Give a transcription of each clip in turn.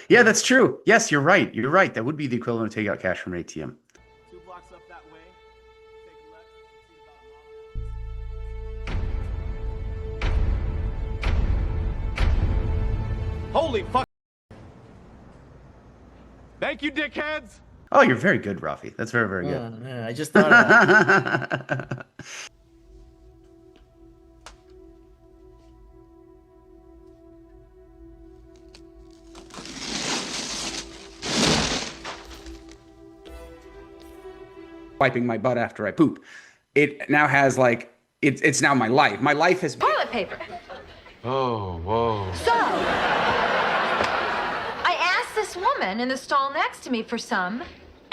Yeah, that's true. Yes, you're right. You're right. That would be the equivalent of take out cash from an ATM. 2 blocks up that way. Take a left. Holy fuck. Thank you, dickheads. Oh, you're very good, Rafi. That's very, very good. Yeah, I just thought of that. Wiping my butt after I poop. It now has like it's now my life. My life has Toilet paper. Oh, whoa. So, I asked this woman in the stall next to me for some,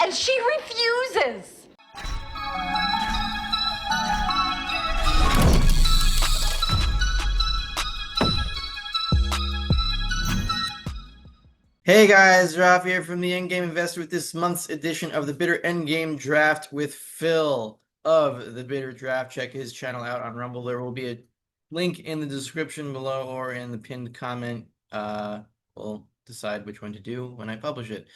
and she refuses. Hey guys, Ralph here from the Endgame Investor with this month's edition of the Bitter Endgame Draft with Phil of the Bitter Draft. Check his channel out on Rumble. There will be a link in the description below or in the pinned comment. We'll decide which one to do when I publish it.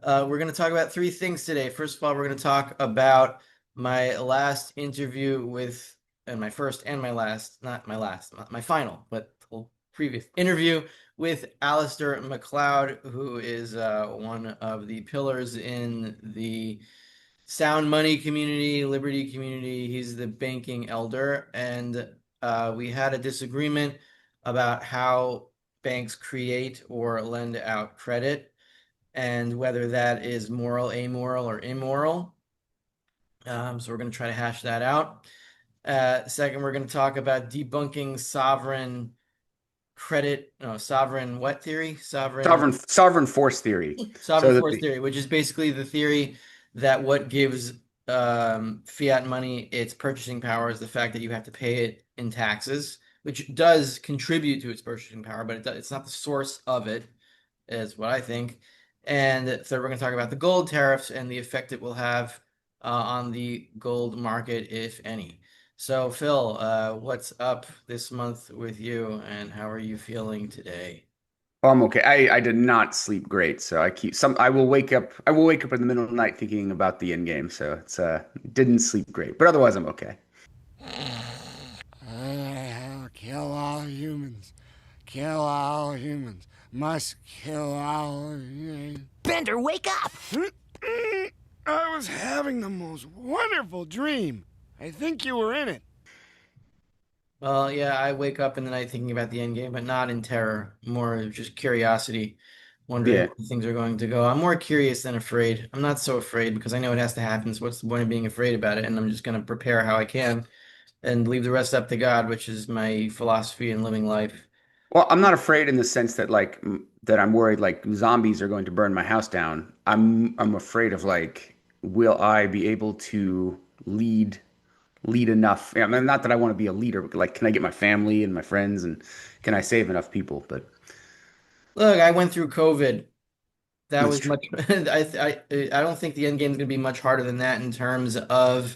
We're going to talk about three things today. First of all, we're going to talk about my last interview with, and my first and my last, not my final, but previous interview with Alistair McLeod, who is one of the pillars in the sound money community, liberty community. He's the banking elder, and we had a disagreement about how banks create or lend out credit and whether that is moral, amoral, or immoral. So we're going to try to hash that out. Second, we're going to talk about debunking sovereign credit, no, sovereign what theory? sovereign force theory. Sovereign So that force theory, which is basically the theory that what gives fiat money its purchasing power is the fact that you have to pay it in taxes, which does contribute to its purchasing power, but it's not the source of it, is what I think. And third, we're going to talk about the gold tariffs and the effect it will have on the gold market, if any. So, Phil, what's up this month with you, and how are you feeling today? I'm okay. I did not sleep great, so I will wake up in the middle of the night thinking about the end game. So it's didn't sleep great. But otherwise I'm okay. Kill all humans. Kill all humans. Must kill all humans. Bender, wake up! I was having the most wonderful dream. I think you were in it. Well, yeah, I wake up in the night thinking about the end game, but not in terror, more just curiosity, wondering Yeah. where things are going to go. I'm more curious than afraid. I'm not so afraid because I know it has to happen. So what's the point of being afraid about it? And I'm just going to prepare how I can and leave the rest up to God, which is my philosophy in living life. Well, I'm not afraid in the sense that that I'm worried like zombies are going to burn my house down. I'm afraid of like will I be able to lead enough? I mean, not that I want to be a leader, but like can I get my family and my friends and can I save enough people? But Look, I went through COVID. That that's was true. much. I don't think the end game is going to be much harder than that in terms of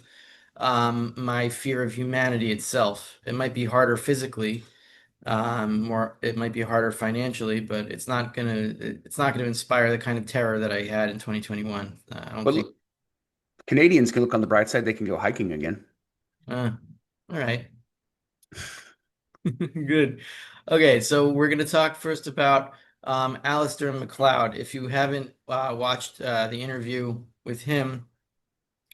my fear of humanity itself. It might be harder physically, more it might be harder financially, but it's not gonna inspire the kind of terror that I had in 2021. I don't But think. look, Canadians can look on the bright side. They can go hiking again. Uh, all right, good. Okay, so we're gonna talk first about Alistair McLeod. If you haven't watched the interview with him,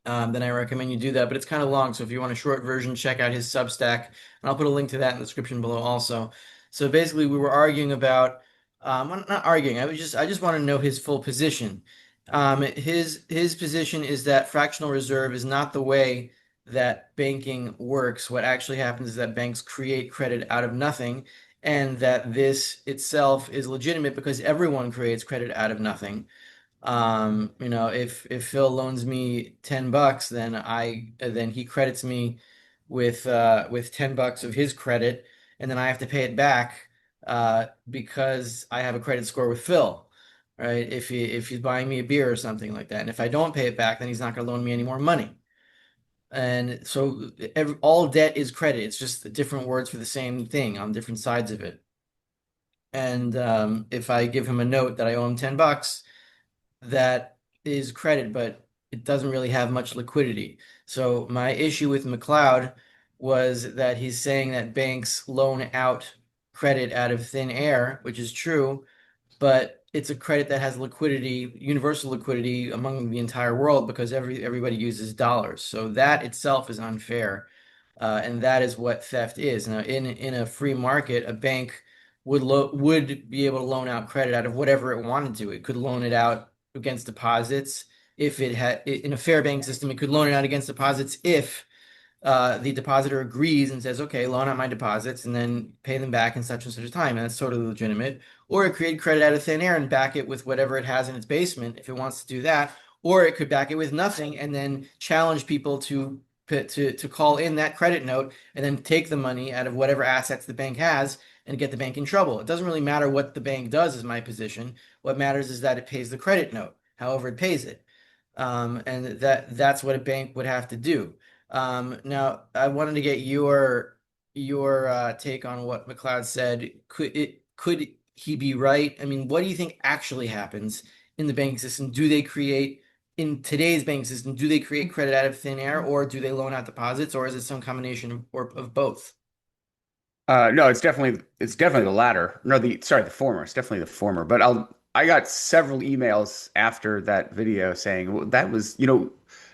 then I recommend you do that. But it's kind of long, so if you want a short version, check out his Substack, and I'll put a link to that in the description below also. So basically, we were arguing about, well, not arguing. I just want to know his full position. His position is that fractional reserve is not the way that banking works. What actually happens is that banks create credit out of nothing, and that this itself is legitimate because everyone creates credit out of nothing. If Phil loans me $10, then he credits me with $10 of his credit, and then I have to pay it back because I have a credit score with Phil, right? If he's buying me a beer or something like that, and if I don't pay it back, then he's not going to loan me any more money. And so all debt is credit. It's just different words for the same thing on different sides of it. And if I give him a note that I owe him $10, that is credit, but it doesn't really have much liquidity. So my issue with McLeod was that he's saying that banks loan out credit out of thin air, which is true, but it's a credit that has liquidity, universal liquidity among the entire world because everybody uses dollars. So that itself is unfair, and that is what theft is. Now, in a free market, a bank would be able to loan out credit out of whatever it wanted to. It could loan it out against deposits if it had in a fair bank system. It could loan it out against deposits if the depositor agrees and says, okay, loan out my deposits and then pay them back in such and such a time. And that's totally legitimate. Or it create credit out of thin air and back it with whatever it has in its basement if it wants to do that. Or it could back it with nothing and then challenge people to call in that credit note and then take the money out of whatever assets the bank has and get the bank in trouble. It doesn't really matter what the bank does, is my position. What matters is that it pays the credit note, however it pays it. And that's what a bank would have to do. Now, I wanted to get your take on what McLeod said. Could he be right? I mean, what do you think actually happens in the banking system? Do they create in today's banking system? Do they create credit out of thin air, or do they loan out deposits, or is it some combination of both? No, it's definitely the latter. No, the former. It's definitely the former. But I got several emails after that video saying, well, that was,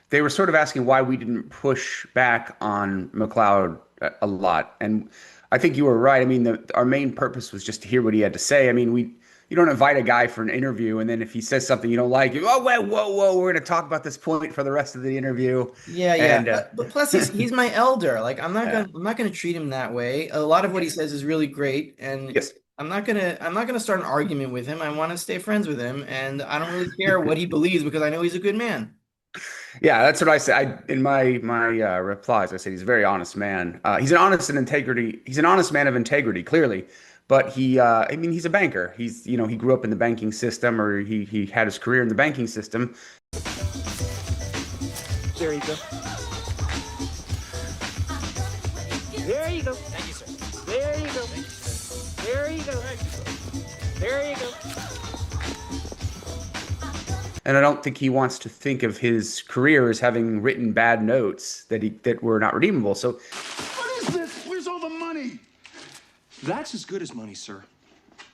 they were sort of asking why we didn't push back on McLeod a lot. And I think you were right. I mean, our main purpose was just to hear what he had to say. I mean, you don't invite a guy for an interview and then if he says something you don't like, you, oh, whoa, we're going to talk about this point for the rest of the interview. Yeah, yeah. And But plus he's my elder. Like uh, I'm not gonna treat him that way. A lot of what he says is really great, and yes. I'm not gonna start an argument with him. I want to stay friends with him, and I don't really care what he believes because I know he's a good man. Yeah, that's what I said. In my replies, I said he's a very honest man. He's an honest and integrity. He's an honest man of integrity, clearly. But I mean, he's a banker. He grew up in the banking system, or he had his career in the banking system. There you go. There you go. Thank you, sir. There you go. There you go. There you go. And I don't think he wants to think of his career as having written bad notes that were not redeemable. So What is this? Where's all the money? That's as good as money, sir.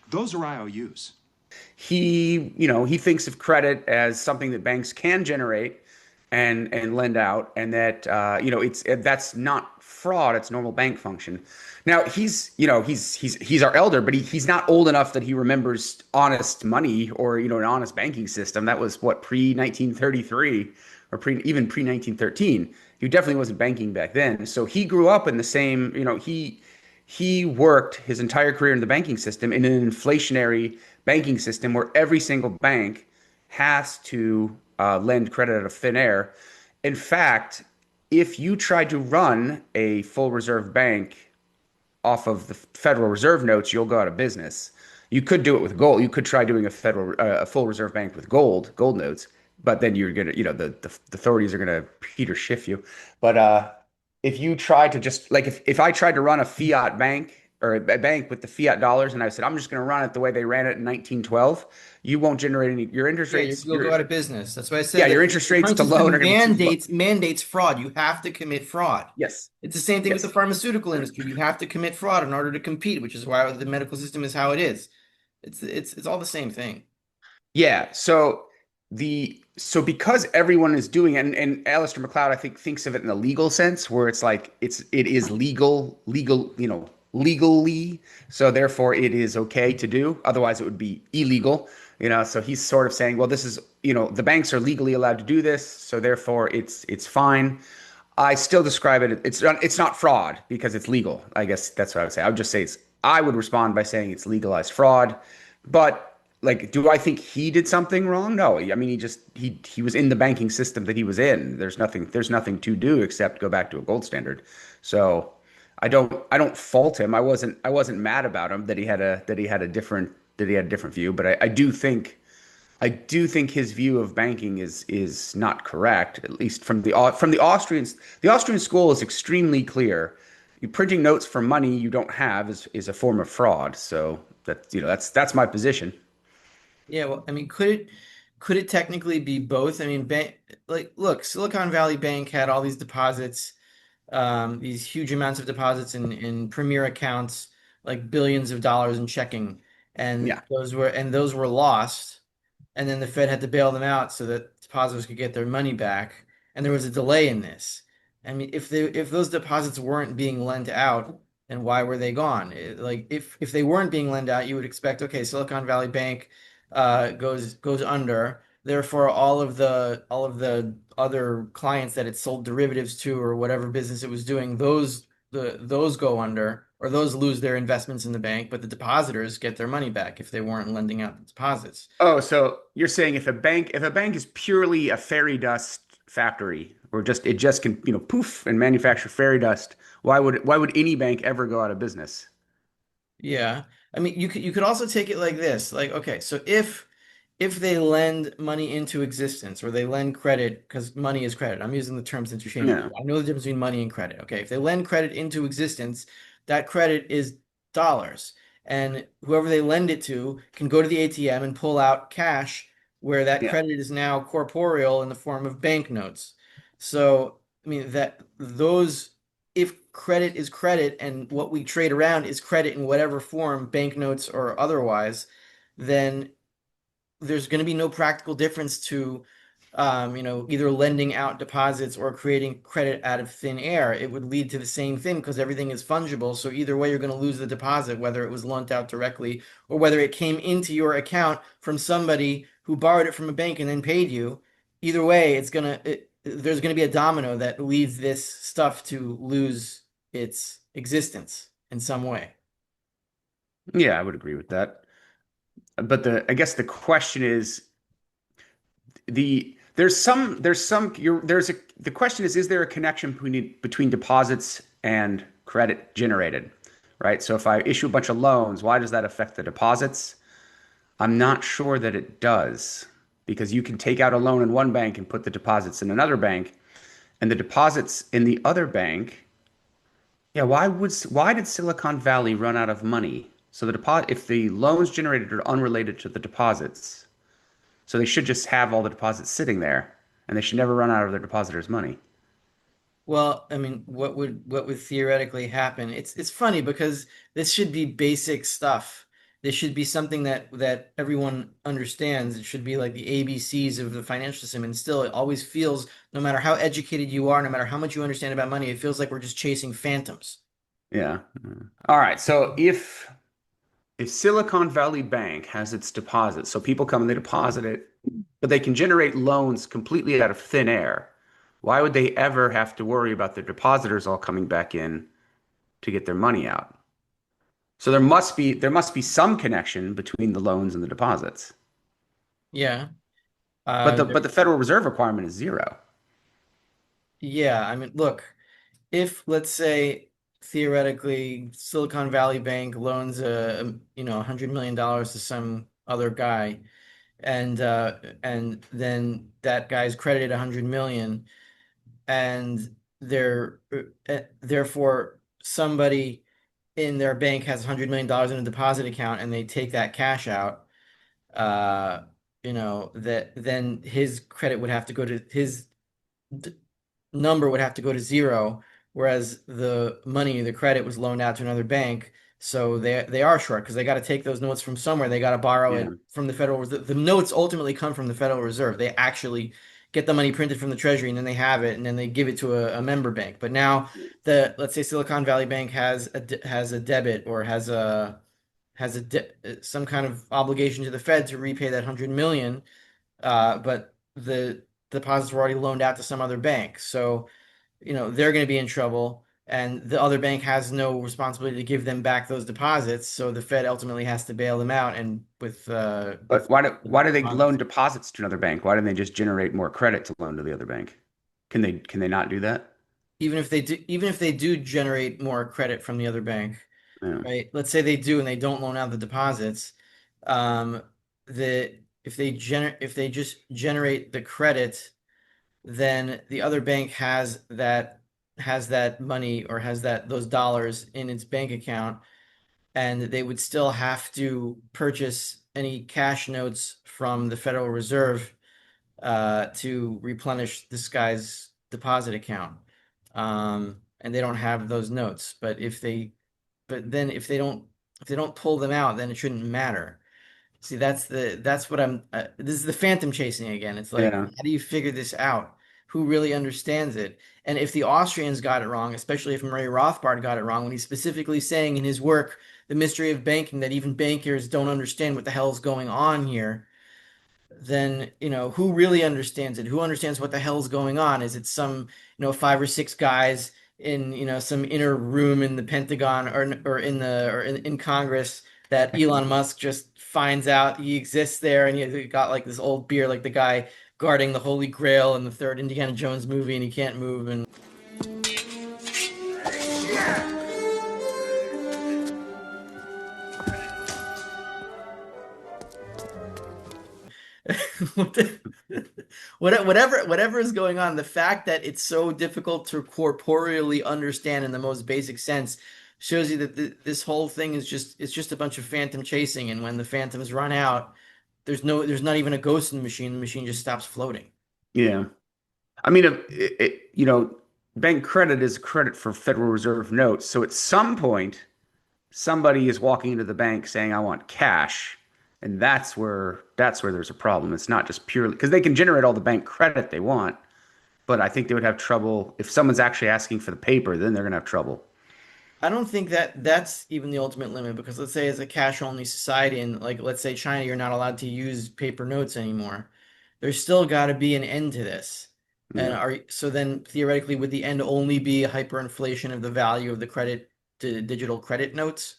Those are IOUs. he thinks of credit as something that banks can generate and lend out, and that it's that's not fraud, it's normal bank function. Now he's our elder, but he's not old enough that he remembers honest money or an honest banking system. That was what, pre 1933, or pre 1913. He definitely wasn't banking back then. So he grew up in the same, he worked his entire career in the banking system, in an inflationary banking system where every single bank has to lend credit out of thin air. In fact, if you tried to run a full reserve bank off of the Federal Reserve notes, you'll go out of business. You could do it with gold. You could try doing a full reserve bank with gold notes, but then you're gonna, the authorities are gonna Peter Schiff you. But if you try to just like if I tried to run a fiat bank or a bank with the fiat dollars, and I said I'm just going to run it the way they ran it in 1912, you won't generate any. Your interest Yeah, rates, you'll go out of business. That's why I yeah, said your that interest the rates current to loan system are going to be too low. mandates fraud. You have to commit fraud. Yes, It's the same thing with the yes. pharmaceutical industry. You have to commit fraud in order to compete, which is why the medical system is how it is. It's all the same thing. Yeah. So because everyone is doing it, and Alistair McLeod, I think, thinks of it in a legal sense, where it's like it is legal, legally. So therefore, it is okay to do. Otherwise, it would be illegal. So he's sort of saying, well, this is, the banks are legally allowed to do this, so therefore it's fine. I still describe it. It's not fraud because it's legal. I guess that's what I would say. I would just say I would respond by saying it's legalized fraud. But like, do I think he did something wrong? No. I mean, he was in the banking system that he was in. There's nothing to do except go back to a gold standard. So I don't fault him. I wasn't mad about him that he had a different view. But I do think his view of banking is not correct, at least from the Austrians. The Austrian school is extremely clear. You printing notes for money you don't have is a form of fraud. So That's my position. Yeah, well, I mean, could it technically be both? I mean, look, Silicon Valley Bank had all these deposits, these huge amounts of deposits in premier accounts, like billions of dollars in checking, and Yeah. those were lost, and then the Fed had to bail them out so that depositors could get their money back, and there was a delay in this. I mean, if those deposits weren't being lent out, then why were they gone? Like if they weren't being lent out, you would expect, okay, Silicon Valley Bank goes under. Therefore, all of the other clients that it sold derivatives to or whatever business it was doing, those go under or those lose their investments in the bank, but the depositors get their money back if they weren't lending out the deposits. Oh, so you're saying if a bank is purely a fairy dust factory, or just it just can, poof and manufacture fairy dust, why would any bank ever go out of business? Yeah. I mean, you could also take it like this. Like, okay, so if they lend money into existence or they lend credit, because money is credit. I'm using the terms Yeah. interchangeably. I know the difference between money and credit. Okay, if they lend credit into existence, that credit is dollars. And whoever they lend it to can go to the ATM and pull out cash where that Yeah. credit is now corporeal in the form of banknotes. So, I mean, that those if credit is credit and what we trade around is credit in whatever form, banknotes or otherwise, then there's going to be no practical difference to either lending out deposits or creating credit out of thin air. It would lead to the same thing because everything is fungible. So either way, you're going to lose the deposit, whether it was lent out directly or whether it came into your account from somebody who borrowed it from a bank and then paid you. Either way, there's going to be a domino that leads this stuff to lose its existence in some way. Yeah, I would agree with that. But I guess the question is the question is there a connection between deposits and credit generated, right? So if I issue a bunch of loans, why does that affect the deposits? I'm not sure that it does, because you can take out a loan in one bank and put the deposits in another bank, and the deposits in the other bank, yeah, why did Silicon Valley run out of money? So if the loans generated are unrelated to the deposits, so they should just have all the deposits sitting there, and they should never run out of their depositors' money. Well, I mean, what would theoretically happen? It's funny because this should be basic stuff. This should be something that everyone understands. It should be like the ABCs of the financial system, and still it always feels, no matter how educated you are, no matter how much you understand about money, it feels like we're just chasing phantoms. Yeah. All right. So if Silicon Valley Bank has its deposits, so people come and they deposit it, but they can generate loans completely out of thin air, why would they ever have to worry about their depositors all coming back in to get their money out? So there must be some connection between the loans and the deposits. Yeah. But Uh, the but the Federal Reserve requirement is zero. yeah, I mean, look, if let's say theoretically Silicon Valley Bank loans $100 million to some other guy, and then that guy's credited 100 million, and therefore somebody in their bank has $100 million in a deposit account, and they take that cash out. Uh, that then his credit would have to go to his number would have to go to zero, whereas the credit was loaned out to another bank. So they are short because they got to take those notes from somewhere. They got to borrow Yeah. it from the Federal Reserve. The notes ultimately come from the Federal Reserve. They actually get the money printed from the Treasury and then they have it and then they give it to a member bank. But now let's say Silicon Valley Bank has a debit or some kind of obligation to the Fed to repay that 100 million, but the deposits were already loaned out to some other bank. So, they're going to be in trouble, and the other bank has no responsibility to give them back those deposits. So the Fed ultimately has to bail them out, and with But why do they loan deposits. deposits to another bank? Why don't they just generate more credit to loan to the other bank? Can they not do that? Even if they do generate more credit from the other bank, Yeah. right? Let's say they do and they don't loan out the deposits. Um, if they just generate the credit, then the other bank has that money or has those dollars in its bank account. and they would still have to purchase any cash notes from the Federal Reserve to replenish this guy's deposit account. And they don't have those notes. But then if they don't pull them out, then it shouldn't matter. See, that's what I'm. This is the phantom chasing again. It's like, Yeah. how do you figure this out? Who really understands it? And if the Austrians got it wrong, especially if Murray Rothbard got it wrong, when he's specifically saying in his work, The Mystery of Banking, that even bankers don't understand what the hell's going on here, then who really understands it? Who understands what the hell's going on? Is it some five or six guys in some inner room in the Pentagon or in Congress that Elon Musk just finds out he exists there, and he got like this old beer, like the guy guarding the Holy Grail in the third Indiana Jones movie, and he can't move, and whatever is going on, the fact that it's so difficult to corporeally understand in the most basic sense shows you that this whole thing is just a bunch of phantom chasing, and when the phantoms run out, there's not even a ghost in the machine just stops floating. Yeah. I mean, bank credit is credit for Federal Reserve notes. So at some point, somebody is walking into the bank saying, "I want cash," and that's where there's a problem. It's not just purely because they can generate all the bank credit they want, but I think they would have trouble if someone's actually asking for the paper. Then they're gonna have trouble. I don't think that that's even the ultimate limit, because let's say it's a cash only society, and like let's say China, you're not allowed to use paper notes anymore. There's still got to be an end to this. And Yeah. so then theoretically would the end only be hyperinflation of the value of the credit to digital credit notes?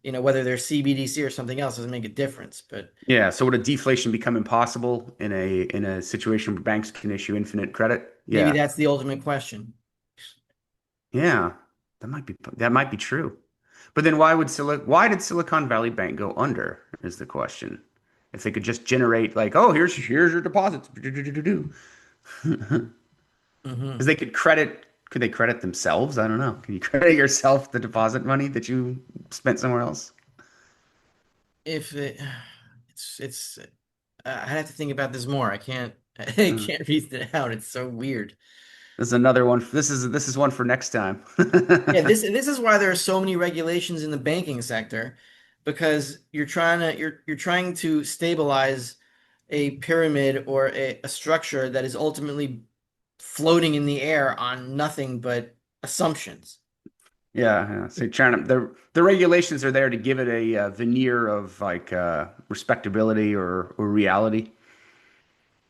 Whether they're CBDC or something else doesn't make a difference, but Yeah. So would a deflation become impossible in a situation where banks can issue infinite credit? maybe Yeah. that's the ultimate question. Yeah. That might be true. But then why did Silicon Valley Bank go under is the question. If they could just generate like, oh, here's your deposits. Because Hmm. could they credit themselves? I don't know. Can you credit yourself the deposit money that you spent somewhere else? If it, it's I'd have to think about this more. I can't I Uh, can't reason it out. It's so weird. This is another one. This is one for next time. Yeah, this is why there are so many regulations in the banking sector, because you're trying to stabilize a pyramid or a structure that is ultimately floating in the air on nothing but assumptions. Yeah, yeah. So trying to the regulations are there to give it a veneer of like respectability or reality.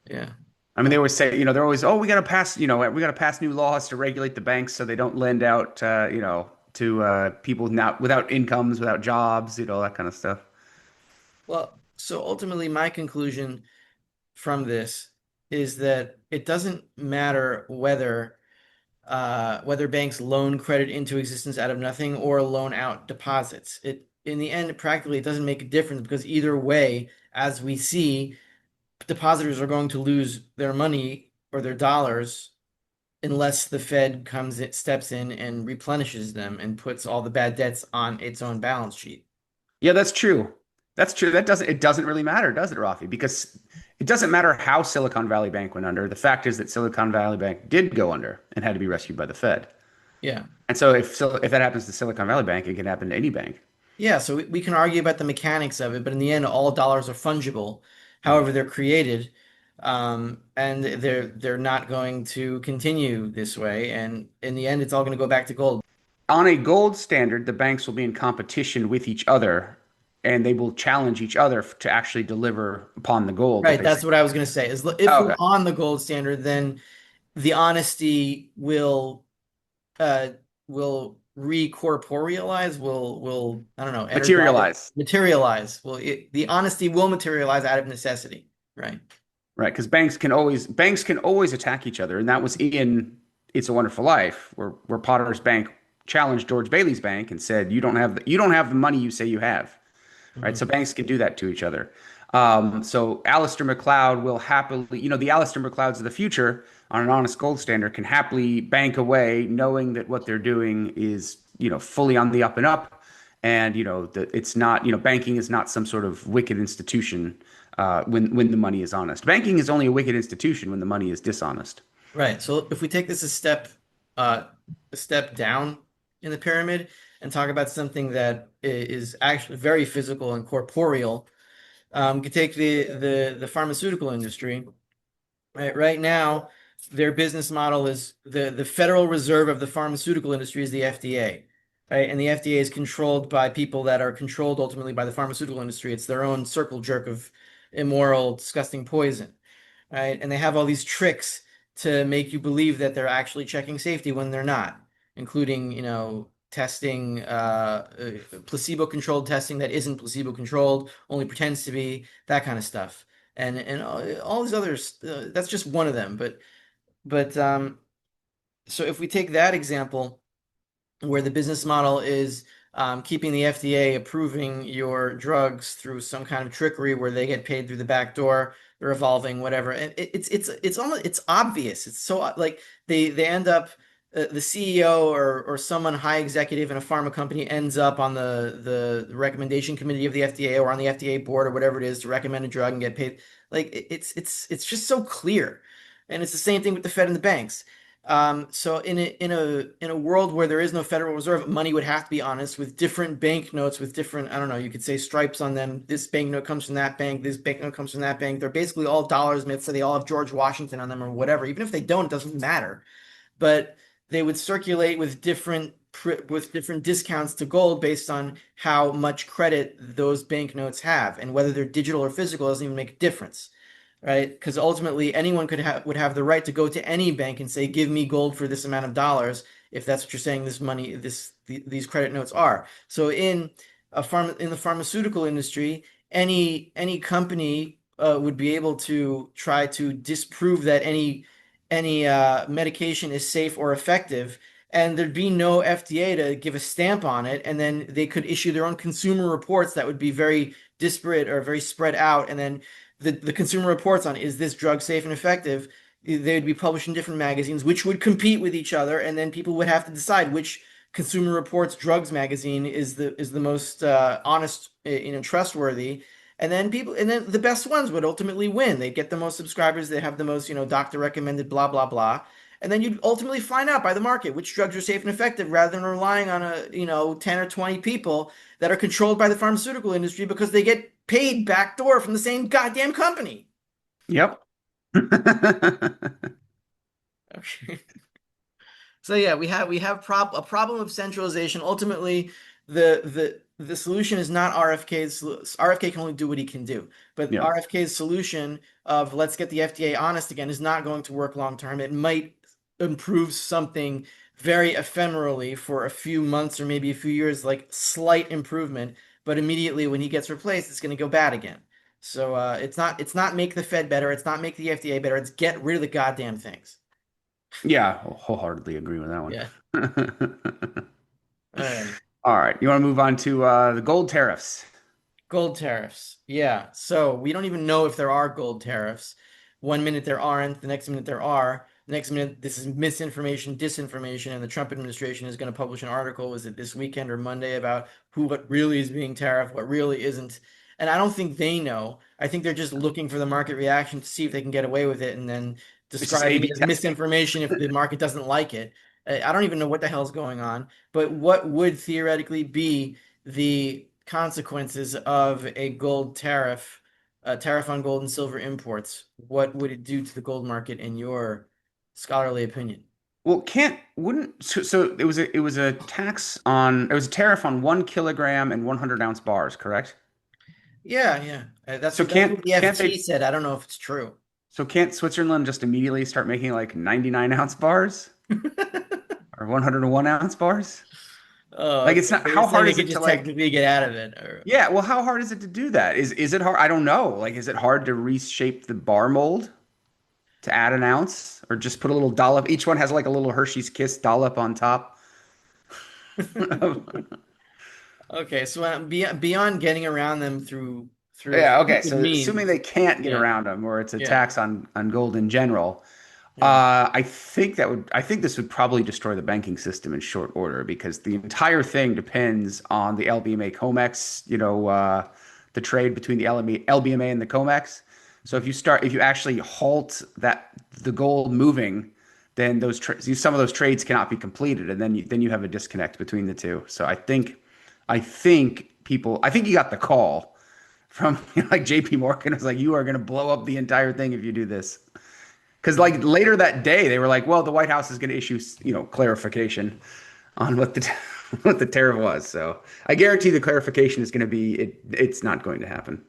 Yeah. I mean, they always say, they're always, oh, we got to pass new laws to regulate the banks so they don't lend out, to people not without incomes, without jobs, that kind of stuff. Well, so ultimately my conclusion from this is that it doesn't matter whether banks loan credit into existence out of nothing or loan out deposits. It in the end, practically, it doesn't make a difference, because either way, as we see, depositors are going to lose their money or their dollars unless the Fed steps in and replenishes them and puts all the bad debts on its own balance sheet. Yeah, that's true. That's true. It doesn't really matter, does it, Rafi? Because it doesn't matter how Silicon Valley Bank went under. The fact is that Silicon Valley Bank did go under and had to be rescued by the Fed. Yeah. And so if that happens to Silicon Valley Bank, it can happen to any bank. Yeah, so we can argue about the mechanics of it, but in the end, all dollars are fungible, however they're created, and they're not going to continue this way. And in the end, it's all going to go back to gold. On a gold standard, the banks will be in competition with each other, and they will challenge each other to actually deliver upon the gold that Right, they that's say. what I was going to say. Is if Oh, we're okay. on the gold standard, then the honesty uh will recorporealize, will I don't know, energize, Materialize. materialize. The honesty will materialize out of necessity, right? Right, because banks can always attack each other, and that was in It's a Wonderful Life, where Potter's bank challenged George Bailey's bank and said, "You don't have the money you say you have." Right, so Mhm. banks can do that to each other. So Alistair McLeod will happily, the Alistair McLeods of the future on an honest gold standard can happily bank away, knowing that what they're doing is, fully on the up and up, and it's not, banking is not some sort of wicked institution when the money is honest. Banking is only a wicked institution when the money is dishonest. Right. So if we take this uh, a step down in the pyramid and talk about something that is actually very physical and corporeal, you could take the pharmaceutical industry. Right now, their business model is the Federal Reserve of the pharmaceutical industry is the FDA, right? And the FDA is controlled by people that are controlled ultimately by the pharmaceutical industry. It's their own circle jerk of immoral, disgusting poison, right? And they have all these tricks to make you believe that they're actually checking safety when they're not, including, testing, placebo-controlled testing that isn't placebo-controlled, only pretends to be, that kind of stuff. And all these others, that's just one of them. But so if we take that example, where the business model is keeping the FDA approving your drugs through some kind of trickery where they get paid through the back door, the revolving, whatever. And it's almost it's obvious. It's so like they end up the CEO or someone high executive in a pharma company ends up on the recommendation committee of the FDA or on the FDA board or whatever it is to recommend a drug and get paid. Like it's just so clear. And it's the same thing with the Fed and the banks. So in a world where there is no Federal Reserve, money would have to be honest with different banknotes with different, I don't know, you could say stripes on them. This banknote comes from that bank, this banknote comes from that bank. They're basically all dollars, maybe so they all have George Washington on them or whatever. Even if they don't, it doesn't matter. But they would circulate with different discounts to gold based on how much credit those banknotes have, and whether they're digital or physical doesn't even make a difference, right? Because ultimately anyone would have the right to go to any bank and say, "Give me gold for this amount of dollars," if that's what you're saying this money, these credit notes are. So in the pharmaceutical industry, any company would be able to try to disprove that any medication is safe or effective, and there'd be no FDA to give a stamp on it, and then they could issue their own consumer reports that would be very disparate or very spread out, and then the consumer reports on is this drug safe and effective, they'd be published in different magazines which would compete with each other, and then people would have to decide which Consumer Reports drugs magazine is the most honest, trustworthy, and then the best ones would ultimately win. They'd get the most subscribers, they have the most, doctor recommended, blah blah blah. And then you'd ultimately find out by the market which drugs are safe and effective rather than relying on 10 or 20 people that are controlled by the pharmaceutical industry because they get paid backdoor from the same goddamn company. Yep. Okay. So yeah, we have a problem of centralization. Ultimately, the solution is not RFK's. RFK can only do what he can do, but Yeah. RFK's solution of let's get the FDA honest again is not going to work long term. It might improve something very ephemerally for a few months or maybe a few years, like slight improvement, but immediately when he gets replaced, it's going to go bad again. So it's not make the Fed better, it's not make the FDA better, it's get rid of the goddamn things. Yeah, wholeheartedly agree with that Yeah. one. All right. All right, you want to move on to the gold tariffs? Gold tariffs. Yeah. So we don't even know if there are gold tariffs. One minute there aren't, the next minute there are. The next minute this is misinformation, disinformation, and the Trump administration is going to publish an article, is it this weekend or Monday, about what really is being tariffed, what really isn't. And I don't think they know. I think they're just looking for the market reaction to see if they can get away with it and then It's just describing A/B it as testing. misinformation if the market doesn't like it. I don't even know what the hell's going on, but what would theoretically be the consequences of a gold tariff, a tariff on gold and silver imports? What would it do to the gold market in your scholarly opinion? Well, can't wouldn't so it was a tariff on 1 kilogram and 100 ounce bars, correct? Yeah, yeah. That's So what the can't FT they said. I don't know if it's true. can't Switzerland just immediately start making like 99 ounce bars or 101 ounce bars? Oh, Like it's okay. not So you're how saying hard they is could it to just like technically get out of it, or yeah, well how hard is it to do that? Is it hard? I don't know. Like is it hard to reshape the bar mold to add an ounce or just put a little dollop? Each one has like a little Hershey's Kiss dollop on top. okay. So beyond getting around them through Yeah, okay. stupid So assuming means, they can't get yeah, around them, or it's a yeah. tax on gold in general, Yeah. I think this would probably destroy the banking system in short order because the entire thing depends on the LBMA COMEX, the trade between the LBMA and the COMEX. So if you actually halt the gold moving, then some of those trades cannot be completed, and then you have a disconnect between the two. So I think you got the call from like JP Morgan was like, you are going to blow up the entire thing if you do this. Because like later that day, they were like, "Well, the White House is going to issue, clarification on what the what the tariff was." So I guarantee the clarification is going to be it's not going to happen.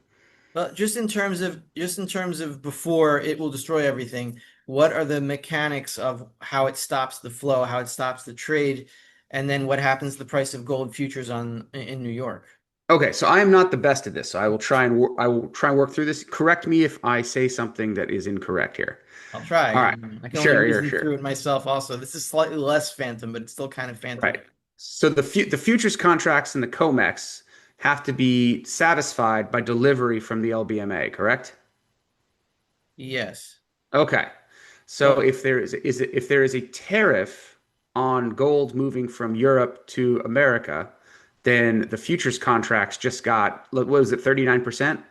Well, just in terms of before it will destroy everything, what are the mechanics of how it stops the flow, how it stops the trade, and then what happens to the price of gold futures in New York? Okay, so I am not the best at this, so I will try and work through this. Correct me if I say something that is incorrect here. I'll try. All right, I can only sure, reason sure. through it myself also. This is slightly less phantom, but it's still kind of phantom. Right. So the futures contracts and the COMEX have to be satisfied by delivery from the LBMA, correct? Yes. Okay. So Well, if there is a tariff on gold moving from Europe to America, then the futures contracts just got, what was it, 39%?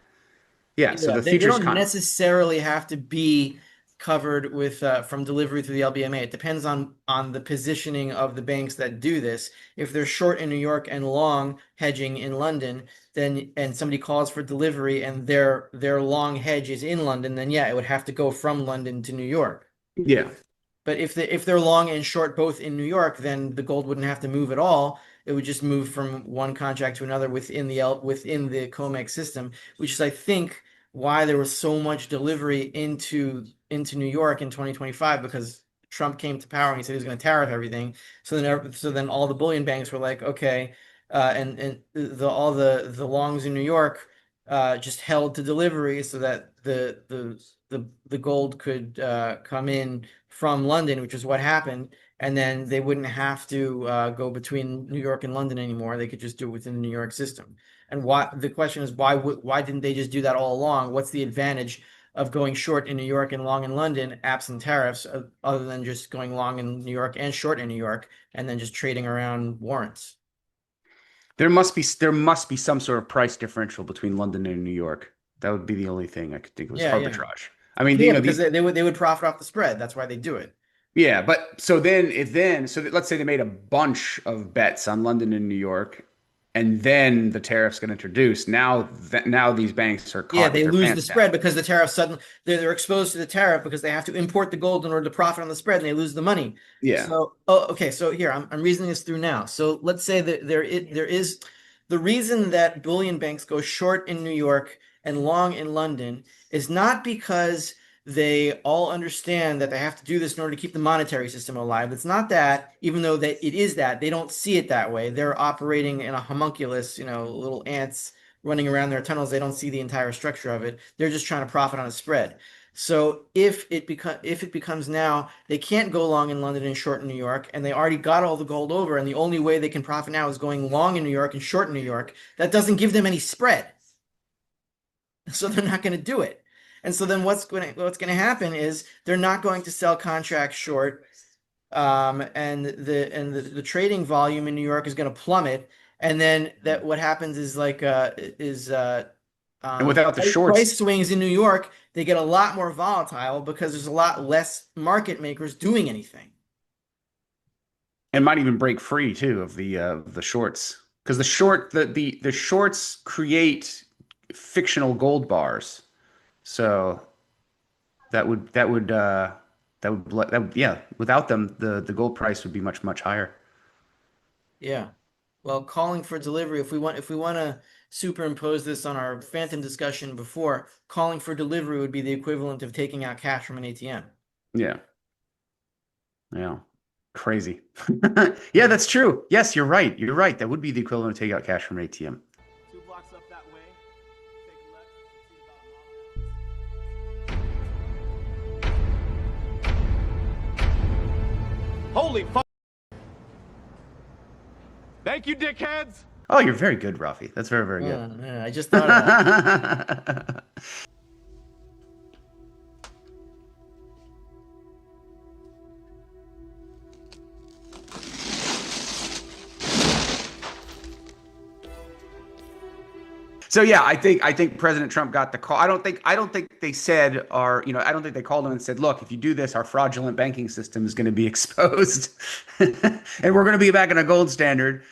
Yeah, so yeah, the they futures don't con necessarily have to be covered with from delivery through the LBMA. It depends on the positioning of the banks that do this. If they're short in New York and long hedging in London, then and somebody calls for delivery and their long hedge is in London, then yeah, it would have to go from London to New York. yeah. But if they're long and short both in New York, then the gold wouldn't have to move at all. It would just move from one contract to another within the COMEX system, which is I think why there was so much delivery into New York in 2025 because Trump came to power and he said he was going to tariff everything. So then all the bullion banks were like, okay, and the all the longs in New York just held to delivery so that the gold could come in from London, which is what happened, and then they wouldn't have to go between New York and London anymore. They could just do it within the New York system. And why the question is why didn't they just do that all along? What's the advantage of going short in New York and long in London, absent tariffs, other than just going long in New York and short in New York, and then just trading around warrants? There must be some sort of price differential between London and New York. That would be the only thing I could think was Yeah, yeah, arbitrage. I mean, yeah, because they would profit off the spread. That's why they do it. yeah, but let's say they made a bunch of bets on London and New York, and then the tariffs get introduced. Now these banks are Yeah, caught with they their lose the pants spread down. because the tariff suddenly they're exposed to the tariff because they have to import the gold in order to profit on the spread and they lose the money. Yeah. So, oh, okay. So here I'm reasoning this through now. So let's say that there is the reason that bullion banks go short in New York and long in London is not because they all understand that they have to do this in order to keep the monetary system alive. It's not that, even though that it is that, they don't see it that way. They're operating in a homunculus, little ants running around their tunnels. They don't see the entire structure of it. They're just trying to profit on a spread. So if it becomes now they can't go long in London and short in New York, and they already got all the gold over, and the only way they can profit now is going long in New York and short in New York, that doesn't give them any spread. So they're not going to do it. And so then what's going to happen is they're not going to sell contracts short, and the trading volume in New York is going to plummet. And then that what happens is And without the shorts, price swings in New York, they get a lot more volatile because there's a lot less market makers doing anything. and might even break free too of the shorts. Because the shorts create fictional gold bars. So that would yeah, without them the gold price would be much higher. Yeah. Well, calling for delivery, if we want to superimpose this on our phantom discussion before, calling for delivery would be the equivalent of taking out cash from an ATM. Yeah. Yeah. Crazy. Yeah, that's true. Yes, you're right. You're right. That would be the equivalent of take out cash from an ATM. 2 blocks up that way. Take a left. See about Holy fuck! Thank you, dickheads! Oh, you're very good, Rafi. That's very good. Yeah, I just thought of that. So yeah, I think President Trump got the call. I don't think they said or I don't think they called him and said, look, if you do this, our fraudulent banking system is going to be exposed, and we're going to be back in a gold standard.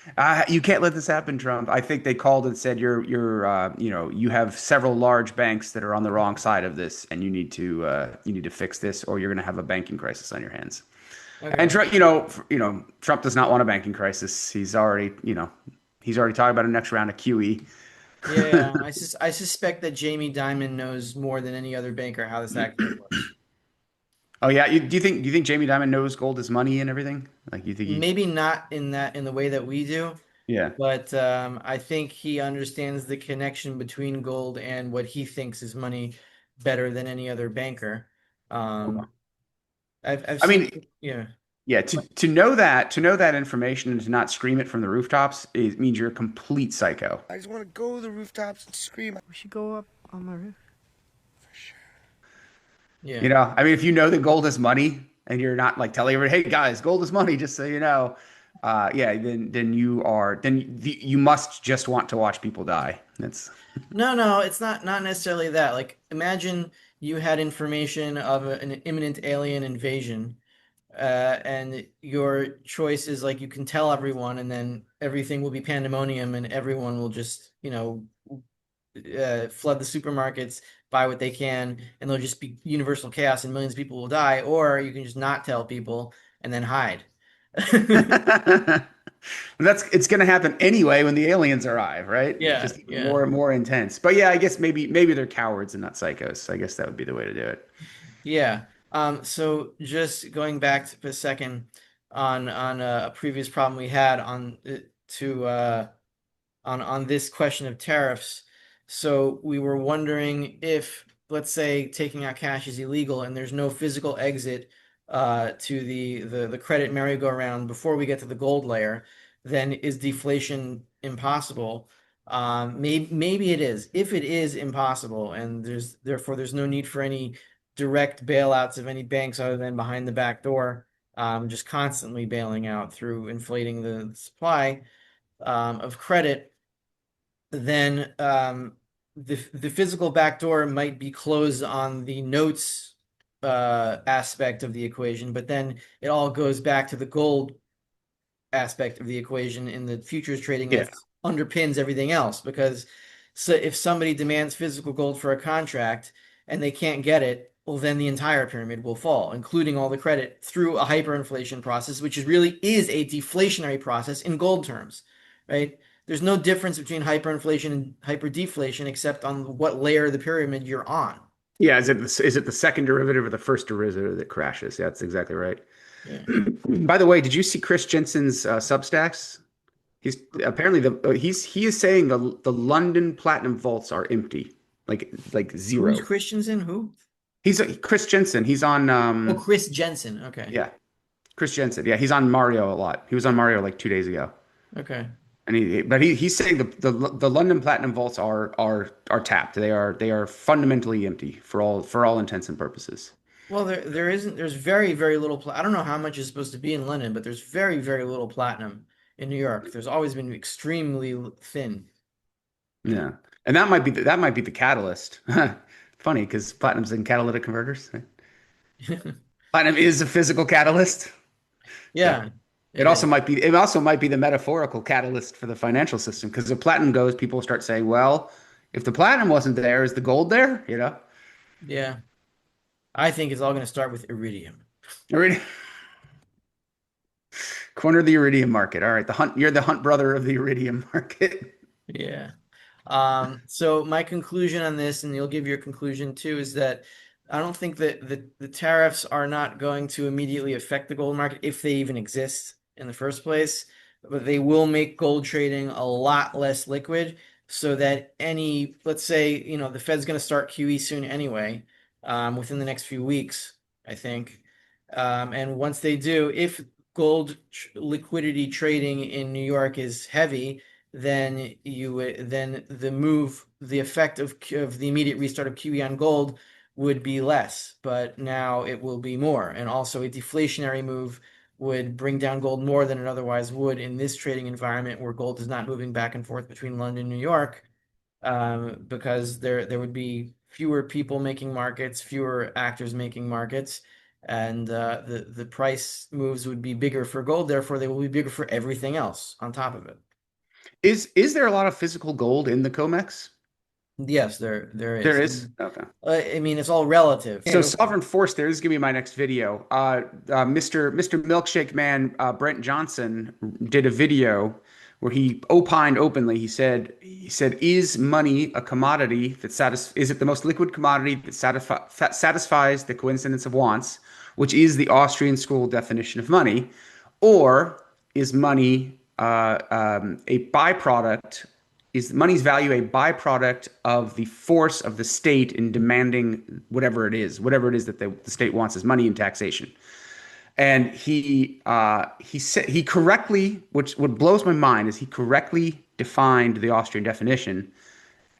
You can't let this happen, Trump. I think they called and said you have several large banks that are on the wrong side of this, and you need to fix this, or you're going to have a banking crisis on your hands. And Okay. Trump does not want a banking crisis. He's already talking about a next round of QE. Yeah, I suspect that Jamie Dimon knows more than any other banker how this actually works. Oh yeah, do you think Jamie Dimon knows gold is money and everything? Like you think he? Maybe not in the way that we do, Yeah. but I think he understands the connection between gold and what he thinks is money better than any other banker. Um, I've I seen, mean, yeah. yeah. To know that information and to not scream it from the rooftops, it means you're a complete psycho. I just want to go to the rooftops and scream. We should go up on my roof. Yeah. I mean, if you know that gold is money and you're not like telling everybody, "Hey guys, gold is money," just so you know, yeah, then you must just want to watch people die. That's No, it's not necessarily that. Like, imagine you had information of an imminent alien invasion, and your choice is like you can tell everyone, and then everything will be pandemonium, and everyone will just, flood the supermarkets, buy what they can, and there'll just be universal chaos, and millions of people will die. Or you can just not tell people and then hide. it's going to happen anyway when the aliens arrive, right? It's Yeah, just even yeah. more and more intense. But yeah, I guess maybe they're cowards and not psychos. So I guess that would be the way to do it. Yeah. So just going back to a second on a previous problem we had to on this question of tariffs. So we were wondering if, let's say, taking out cash is illegal and there's no physical exit to the credit merry-go-round before we get to the gold layer, then is deflation impossible? Maybe it is. If it is impossible, and there's no need for any direct bailouts of any banks other than behind the back door, just constantly bailing out through inflating the supply of credit, then the physical backdoor might be closed on the notes aspect of the equation, but then it all goes back to the gold aspect of the equation in the futures trading Yeah. that underpins everything else. Because so if somebody demands physical gold for a contract and they can't get it, well, then the entire pyramid will fall, including all the credit through a hyperinflation process, which really is a deflationary process in gold terms, right? There's no difference between hyperinflation and hyperdeflation except on what layer of the pyramid you're on. Yeah. Is it the second derivative or the first derivative that crashes? Yeah, that's exactly right. Yeah. By the way, did you see Chris Jensen's Substacks? He is saying the London platinum vaults are empty, like Who's zero. Christensen? Who? He's Chris Jensen. He's on Oh, Chris Jensen. Okay. yeah, Chris Jensen. Yeah, he's on Mario a lot. He was on Mario like 2 days ago. Okay. And he's saying the London Platinum vaults are tapped. They are fundamentally empty for all intents and purposes. Well, there's very, very little, I don't know how much is supposed to be in London, but there's very, very little platinum in New York. There's always been extremely thin. Yeah, and that might be the catalyst. Funny because platinum's in catalytic converters. Right? Platinum is a physical catalyst. So Yeah, it it also is. might be it also might be the metaphorical catalyst for the financial system because if platinum goes, people start saying, well, if the platinum wasn't there, is the gold there? Yeah. I think it's all going to start with iridium. Iridium, corner of the iridium market. All right, you're the Hunt brother of the iridium market. Yeah. So my conclusion on this, and you'll give your conclusion too, is that I don't think that the tariffs are not going to immediately affect the gold market if they even exist in the first place, but they will make gold trading a lot less liquid so that let's say, the Fed's going to start QE soon anyway, within the next few weeks, I think. And once they do, if gold liquidity trading in New York is heavy, then the effect of the immediate restart of QE on gold would be less, but now it will be more. And also a deflationary move would bring down gold more than it otherwise would in this trading environment where gold is not moving back and forth between London and New York. because there would be fewer people making markets, fewer actors making markets, and the price moves would be bigger for gold. Therefore, they will be bigger for everything else on top of it. Is there a lot of physical gold in the COMEX? Yes, there There is. is. Okay. I mean, it's all relative. So sovereign force there. This is gonna be my next video. Mr. Milkshake Man Brent Johnson did a video where he opined openly. He said, "Is money a commodity that is it the most liquid commodity that satisfies the coincidence of wants, which is the Austrian school definition of money, or is money a byproduct?" Is money's value a byproduct of the force of the state in demanding whatever it is that the state wants as money and taxation? And he said he correctly, which what blows my mind is he correctly defined the Austrian definition,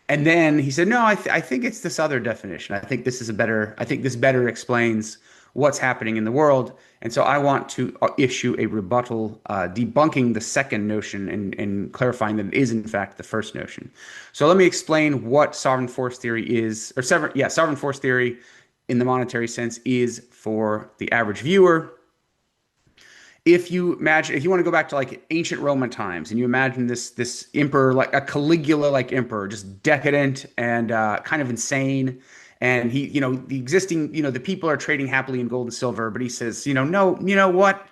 and then he said, no, I think it's this other definition. I think this better explains what's happening in the world. And so I want to issue a rebuttal debunking the second notion and clarifying that it is, in fact, the first notion. So let me explain what sovereign force theory is, or sovereign force theory in the monetary sense is for the average viewer. If you want to go back to like ancient Roman times and you imagine this emperor, like a Caligula like emperor, just decadent and kind of insane, and he, the existing, the people are trading happily in gold and silver, but he says, no, you know what,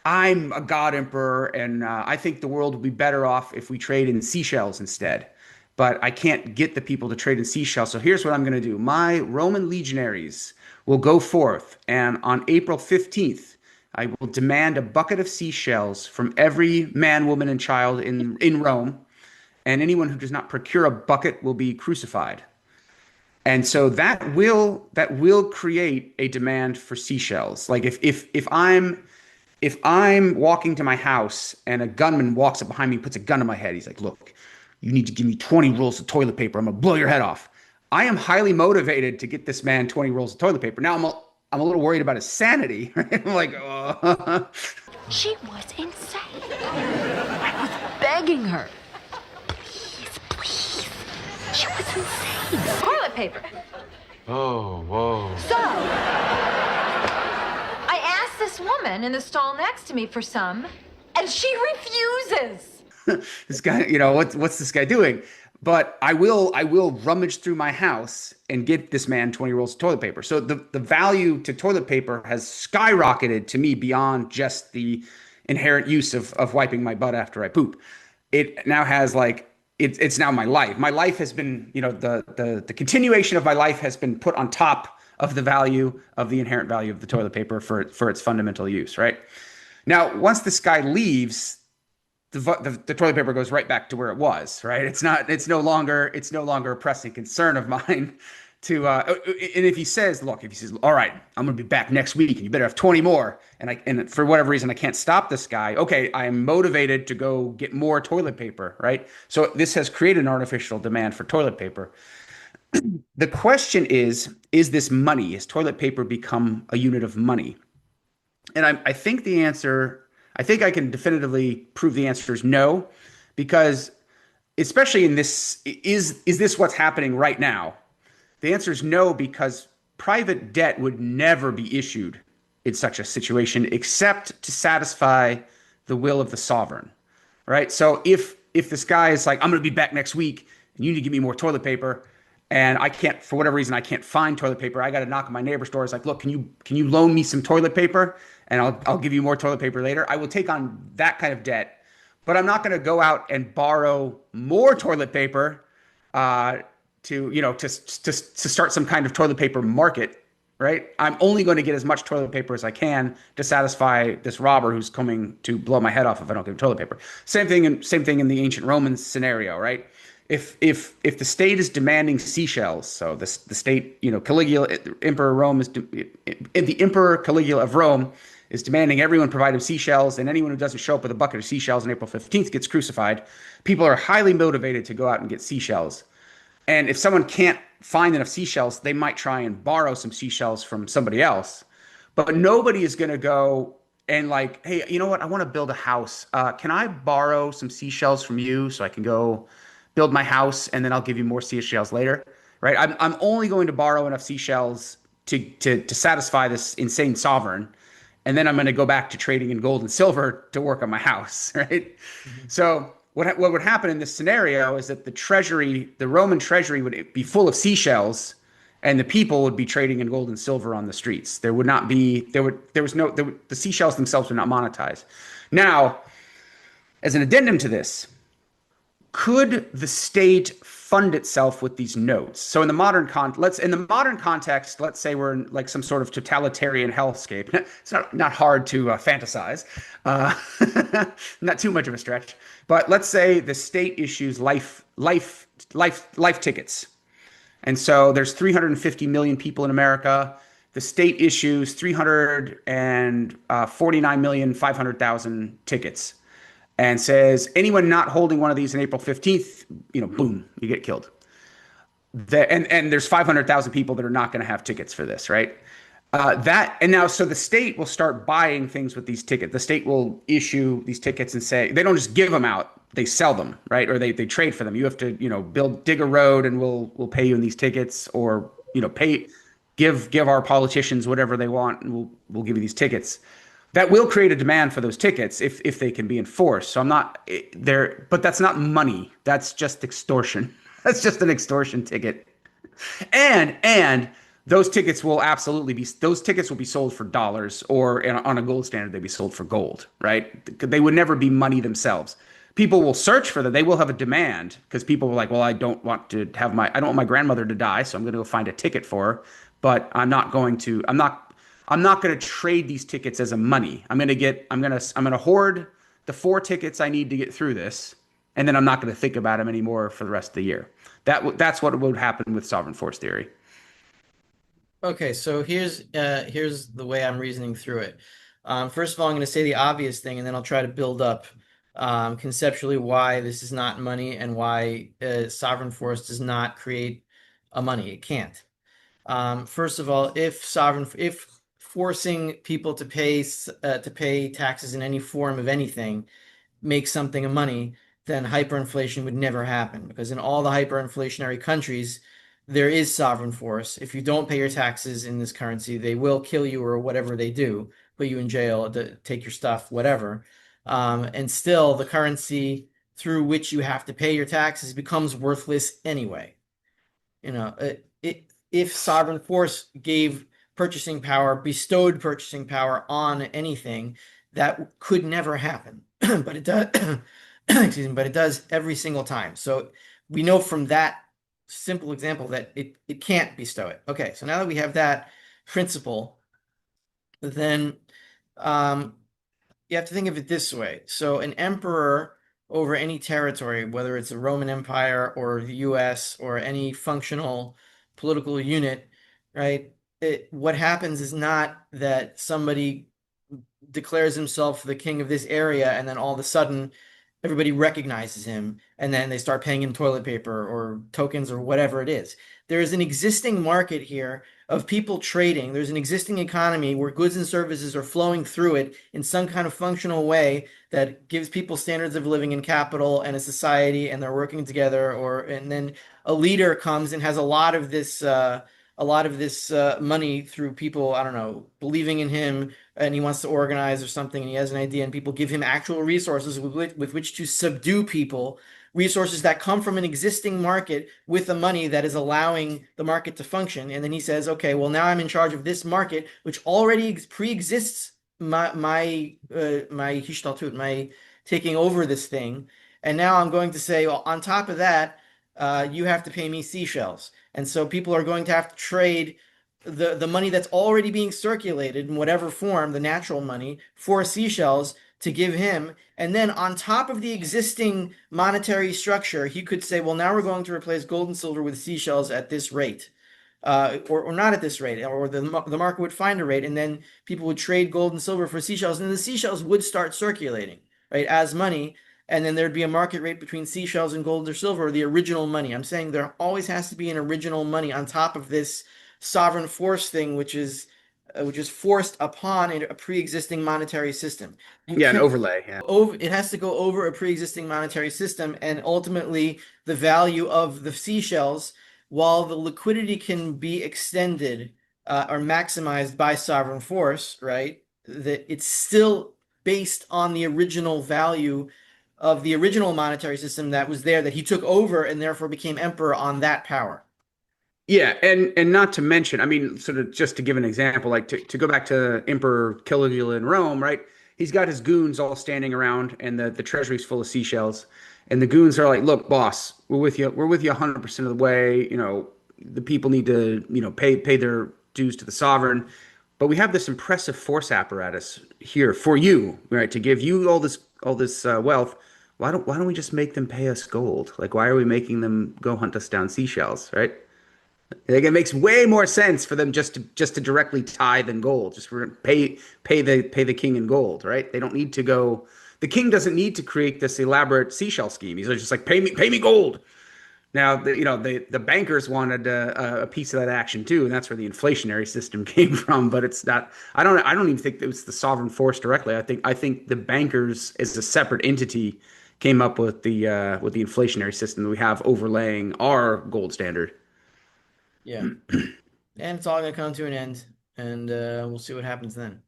I'm a god emperor, and I think the world will be better off if we trade in seashells instead. But I can't get the people to trade in seashells. So here's what I'm going to do. My Roman legionaries will go forth, and on April 15th, I will demand a bucket of seashells from every man, woman, and child in Rome, and anyone who does not procure a bucket will be crucified. And so that will create a demand for seashells. Like if I'm walking to my house and a gunman walks up behind me and puts a gun to my head, he's like, "Look, you need to give me 20 rolls of toilet paper. I'm gonna blow your head off." I am highly motivated to get this man 20 rolls of toilet paper. Now I'm a little worried about his sanity. Right? I'm like, oh. She was insane. I was begging her. Please, please. She was insane. Toilet paper. Oh, whoa. So, I asked this woman in the stall next to me for some, and she refuses. This guy, what's this guy doing? But I will rummage through my house and get this man 20 rolls of toilet paper. So the value to toilet paper has skyrocketed to me beyond just the inherent use of wiping my butt after I poop. It now has like it's now my life. My life has been, the continuation of my life has been put on top of the value of the inherent value of the toilet paper for its fundamental use, right? Now, once this guy leaves, the toilet paper goes right back to where it was, right? It's no longer a pressing concern of mine to, and if he says, all right, I'm going to be back next week and you better have 20 more. And for whatever reason, I can't stop this guy. Okay. I am motivated to go get more toilet paper, right? So this has created an artificial demand for toilet paper. The question is this money? Has toilet paper become a unit of money? And I think I think I can definitively prove the answer is no, because especially in this, is this what's happening right now? The answer is no, because private debt would never be issued in such a situation except to satisfy the will of the sovereign, right? So if this guy is like, I'm going to be back next week and you need to give me more toilet paper, and I can't, for whatever reason, I can't find toilet paper. I got to knock on my neighbor's door. It's like, look, can you loan me some toilet paper, and I'll give you more toilet paper later. I will take on that kind of debt, but I'm not going to go out and borrow more toilet paper to start some kind of toilet paper market, right? I'm only going to get as much toilet paper as I can to satisfy this robber who's coming to blow my head off if I don't give him toilet paper. Same thing in the ancient Roman scenario, right? If the state is demanding seashells, so the state, Caligula, Emperor Rome is the Emperor Caligula of Rome is demanding everyone provide him seashells, and anyone who doesn't show up with a bucket of seashells on April 15th gets crucified. People are highly motivated to go out and get seashells. And if someone can't find enough seashells, they might try and borrow some seashells from somebody else. But nobody is going to go and like, hey, you know what? I want to build a house. Can I borrow some seashells from you so I can go build my house, and then I'll give you more seashells later, right? I'm only going to borrow enough seashells to satisfy this insane sovereign, and then I'm going to go back to trading in gold and silver to work on my house, right? Mhm. So what would happen in this scenario is that the Roman treasury would be full of seashells, and the people would be trading in gold and silver on the streets. There would not be there was no the seashells themselves would not monetize. Now, as an addendum to this, could the state fund itself with these notes? So in the modern context, let's say we're in like some sort of totalitarian hellscape. It's not hard to fantasize, uh, not too much of a stretch. But let's say the state issues life tickets, and so there's 350 million people in America. The state issues 349,500,000 tickets and says anyone not holding one of these on April 15th, boom, you get killed. And there's 500,000 people that are not going to have tickets for this, right? So the state will start buying things with these tickets. The state will issue these tickets and say they don't just give them out; they sell them, right? Or they trade for them. You have to dig a road and we'll pay you in these tickets, or give our politicians whatever they want and we'll give you these tickets. That will create a demand for those tickets if they can be enforced. So I'm not there, but that's not money. That's just extortion. That's just an extortion ticket. And those tickets will be sold for dollars, or on a gold standard they'd be sold for gold, right? They would never be money themselves. People will search for them. They will have a demand because people were like, well, I don't want my grandmother to die, so I'm going to go find a ticket for her, but I'm not going to trade these tickets as a money. I'm going to hoard the 4 tickets I need to get through this, and then I'm not going to think about them anymore for the rest of the year. That's what would happen with sovereign force theory. Okay, so here's the way I'm reasoning through it. First of all, I'm going to say the obvious thing, and then I'll try to build up conceptually why this is not money and why sovereign force does not create a money. It can't. First of all, if forcing people to pay taxes in any form of anything makes something a money, then hyperinflation would never happen, because in all the hyperinflationary countries, there is sovereign force. If you don't pay your taxes in this currency, they will kill you or whatever they do, put you in jail, take your stuff, whatever. And still, the currency through which you have to pay your taxes becomes worthless anyway. If sovereign force bestowed purchasing power on anything, that could never happen. But it does, excuse me, but it does every single time. So we know from that simple example that it can't bestow it. Okay, so now that we have that principle, then you have to think of it this way. So an emperor over any territory, whether it's a Roman Empire or the US or any functional political unit, right? What happens is not that somebody declares himself the king of this area and then all of a sudden everybody recognizes him and then they start paying him toilet paper or tokens or whatever it is. There is an existing market here of people trading. There's an existing economy where goods and services are flowing through it in some kind of functional way that gives people standards of living and capital and a society, and they're working together. And then a leader comes and has a lot of this money through people, I don't know, believing in him, and he wants to organize or something, and he has an idea, and people give him actual resources with which to subdue people, resources that come from an existing market with the money that is allowing the market to function. And then he says, okay, well, now I'm in charge of this market, which already pre-exists my Histaltut, my taking over this thing. And now I'm going to say, well, on top of that, you have to pay me seashells. And so people are going to have to trade the money that's already being circulated in whatever form, the natural money, for seashells to give him. And then on top of the existing monetary structure, he could say, well, now we're going to replace gold and silver with seashells at this rate. Or not at this rate, or the market would find a rate, and then people would trade gold and silver for seashells, and the seashells would start circulating, right, as money. And then there'd be a market rate between seashells and gold or silver, or the original money. I'm saying there always has to be an original money on top of this sovereign force thing, which is which is forced upon a pre-existing monetary system. You Yeah, an can't overlay. Yeah. over it has to go over a pre-existing monetary system, and ultimately the value of the seashells, while the liquidity can be extended or maximized by sovereign force, right? That it's still based on the original value of the original monetary system that was there that he took over and therefore became emperor on that power. Yeah, and not to mention, I mean, sort of just to give an example, like to go back to Emperor Caligula in Rome, right? He's got his goons all standing around, and the treasury's full of seashells, and the goons are like, "Look, boss, we're with you 100% of the way. You know, the people need to, pay their dues to the sovereign, but we have this impressive force apparatus here for you, right? To give you all this wealth. Why don't we just make them pay us gold? Like, why are we making them go hunt us down seashells, right?" Like, it makes way more sense for them just to directly tithe in gold. Just pay the king in gold, right? They don't need to go. The king doesn't need to create this elaborate seashell scheme. He's just like pay me gold. Now, the bankers wanted a piece of that action too, and that's where the inflationary system came from. But it's not. I don't even think it was the sovereign force directly. I think the bankers as a separate entity came up with the inflationary system that we have overlaying our gold standard. Yeah. And it's all going to come to an end, and we'll see what happens then.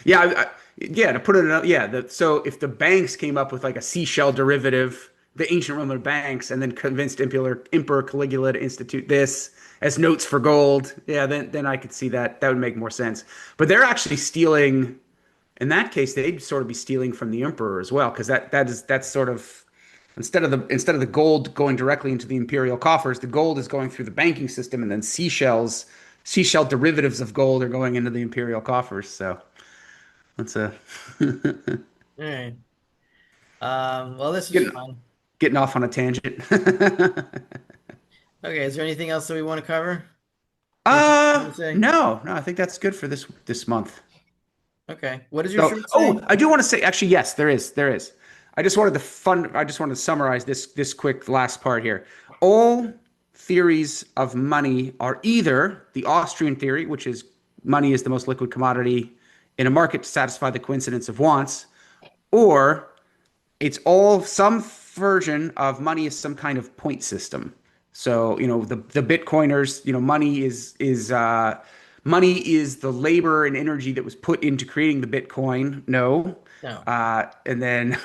Yeah, yeah. To put it, yeah. So if the banks came up with like a seashell derivative, the ancient Roman banks, and then convinced Emperor Caligula to institute this as notes for gold, yeah, then I could see that would make more sense. But they're actually stealing. In that case, they'd sort of be stealing from the emperor as well, because that's sort of instead of the gold going directly into the imperial coffers, the gold is going through the banking system, and then seashell derivatives of gold are going into the imperial coffers. So that's a All right. Well, this was getting fun. getting off on a tangent. Okay, is there anything else that we want to cover? Anything you want to say? No, I think that's good for this month. Okay. What does your So, shirt oh, say? I do want to say, actually, yes, there is. I just wanted to summarize this quick last part here. All theories of money are either the Austrian theory, which is money is the most liquid commodity in a market to satisfy the coincidence of wants, or it's all some version of money is some kind of point system. So, the Bitcoiners, money is the labor and energy that was put into creating the Bitcoin. No. No. And then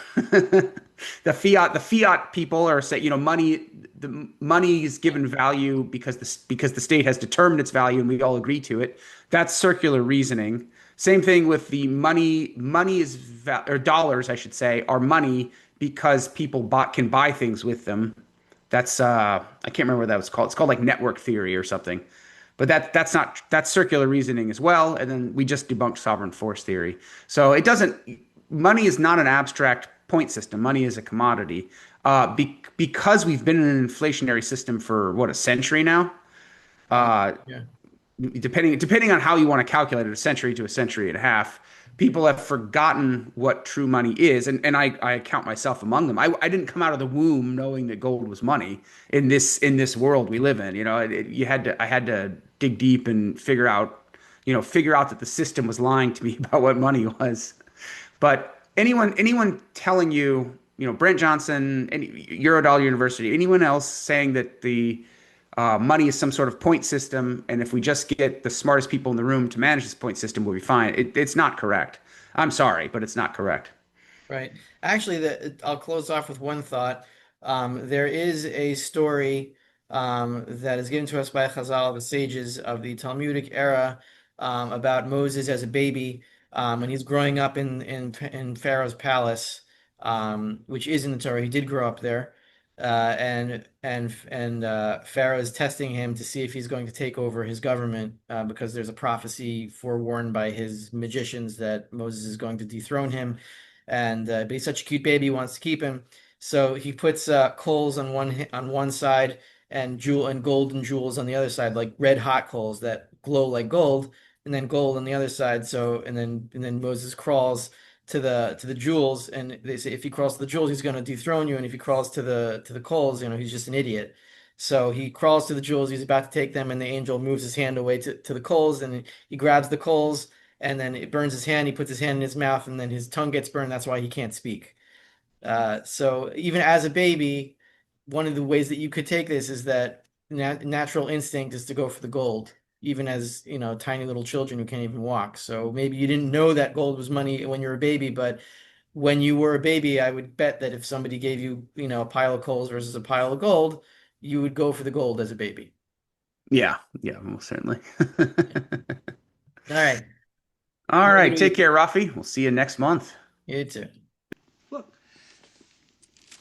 the fiat people are saying, the money is given value because the state has determined its value and we all agree to it. That's circular reasoning. Same thing with the money. Money is or dollars, I should say, are money because people can buy things with them. That's I can't remember what that was called. It's called like network theory or something. But that's circular reasoning as well. And then we just debunked sovereign force theory. So it doesn't. Money is not an abstract point system. Money is a commodity. Because we've been in an inflationary system for what, a century now. Yeah. Depending on how you want to calculate it, a century to a century and a half, people have forgotten what true money is, and I count myself among them. I didn't come out of the womb knowing that gold was money in this world we live in. I had to dig deep and figure out that the system was lying to me about what money was. But anyone telling you, Brent Johnson, Eurodollar University, anyone else saying that the money is some sort of point system, and if we just get the smartest people in the room to manage this point system, we'll be fine. It's not correct. I'm sorry, but it's not correct. Right. Actually, I'll close off with one thought. There is a story that is given to us by Chazal, the sages of the Talmudic era, about Moses as a baby, and he's growing up in Pharaoh's palace, which is in the Torah. He did grow up there, and Pharaoh is testing him to see if he's going to take over his government, because there's a prophecy forewarned by his magicians that Moses is going to dethrone him. And but he's such a cute baby, he wants to keep him. So he puts coals on one side and gold and jewels on the other side, like red hot coals that glow like gold, and then gold on the other side. So and then Moses crawls to the jewels, and they say if he crawls to the jewels, he's going to dethrone you, and if he crawls to the coals, he's just an idiot. So he crawls to the jewels. He's about to take them, and the angel moves his hand away to the coals, and he grabs the coals, and then it burns his hand. He puts his hand in his mouth, and then his tongue gets burned. That's why he can't speak. So even as a baby, one of the ways that you could take this is that natural instinct is to go for the gold, even as tiny little children who can't even walk. So maybe you didn't know that gold was money when you were a baby, but when you were a baby, I would bet that if somebody gave you, a pile of coals versus a pile of gold, you would go for the gold as a baby. Yeah, yeah, most certainly. All right. All What right, do take we? care, Rafi. We'll see you next month. You too. Look.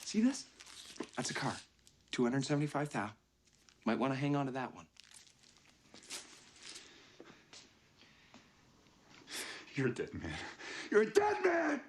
See this? That's a car. 275,000. Might want to hang on to that one. You're a dead man. You're a dead man!